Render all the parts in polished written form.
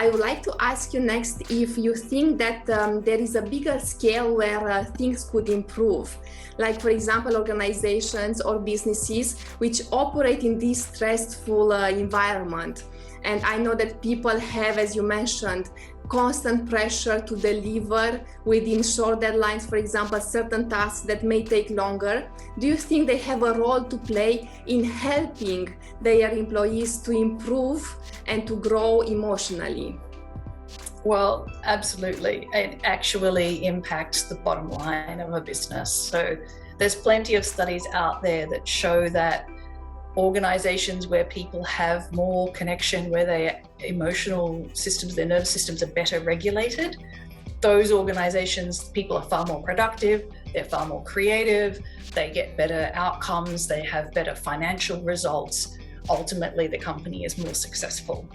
I would like to ask you next if you think that there is a bigger scale where things could improve. Like, for example, organizations or businesses which operate in this stressful environment. And I know that people have, as you mentioned, constant pressure to deliver within short deadlines, for example, certain tasks that may take longer. Do you think they have a role to play in helping their employees to improve and to grow emotionally? Well, absolutely. It actually impacts the bottom line of a business. So there's plenty of studies out there that show that organizations where people have more connection, where their emotional systems, their nervous systems are better regulated, those organizations, people are far more productive, they're far more creative, they get better outcomes, they have better financial results. Ultimately, the company is more successful.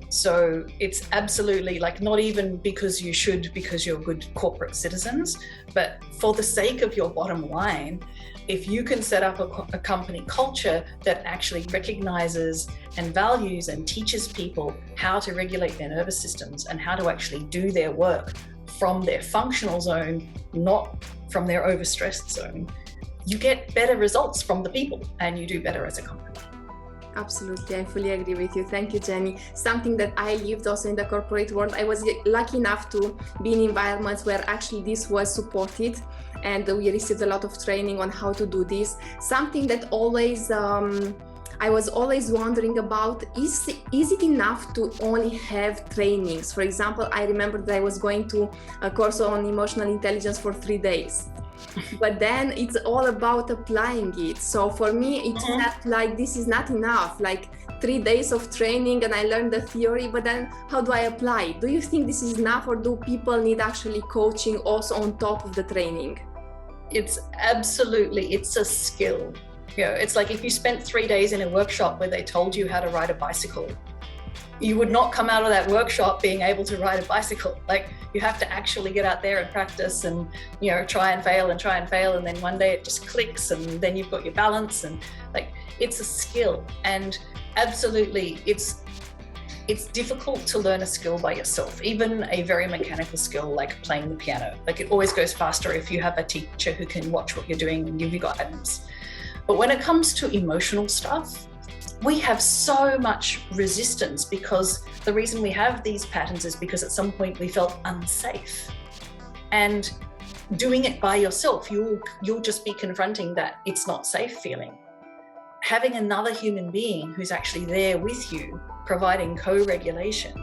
So it's absolutely, like, not even because you should, because you're good corporate citizens, but for the sake of your bottom line, if you can set up a company culture that actually recognizes and values and teaches people how to regulate their nervous systems and how to actually do their work from their functional zone, not from their overstressed zone, you get better results from the people and you do better as a company. Absolutely, I fully agree with you. Thank you, Jenny. Something that I lived also in the corporate world. I was lucky enough to be in environments where actually this was supported, and we received a lot of training on how to do this. Something that always I was always wondering about, is it enough to only have trainings? For example, I remember that I was going to a course on emotional intelligence for 3 days. But then it's all about applying it. So for me, it felt like this is not enough, like 3 days of training and I learned the theory, but then how do I apply it? Do you think this is enough, or do people need actually coaching also on top of the training? It's absolutely, it's a skill. You know, it's like if you spent 3 days in a workshop where they told you how to ride a bicycle, you would not come out of that workshop being able to ride a bicycle. Like, you have to actually get out there and practice and, you know, try and fail, and then one day it just clicks and then you've got your balance, and like, it's a skill. And absolutely, it's difficult to learn a skill by yourself, even a very mechanical skill like playing the piano. Like, it always goes faster if you have a teacher who can watch what you're doing and give you guidance. But when it comes to emotional stuff, we have so much resistance, because the reason we have these patterns is because at some point we felt unsafe. And doing it by yourself, you'll just be confronting that it's not safe feeling. Having another human being who's actually there with you, providing co-regulation,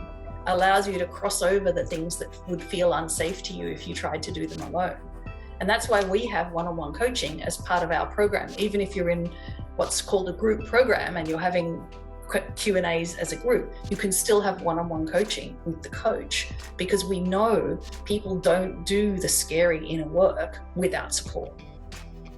allows you to cross over the things that would feel unsafe to you if you tried to do them alone. And that's why we have one-on-one coaching as part of our program. Even if you're in what's called a group program and you're having Q&As as a group, you can still have one-on-one coaching with the coach, because we know people don't do the scary inner work without support.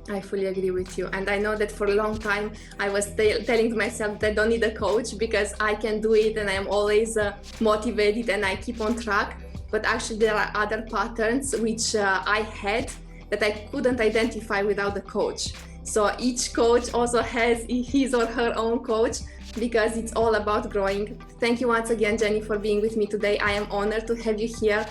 I fully agree with you. And I know that for a long time, I was telling myself that I don't need a coach because I can do it and I'm always motivated and I keep on track. But actually there are other patterns which I had that I couldn't identify without the coach. So each coach also has his or her own coach, because it's all about growing. Thank you once again, Jenny, for being with me today. I am honored to have you here.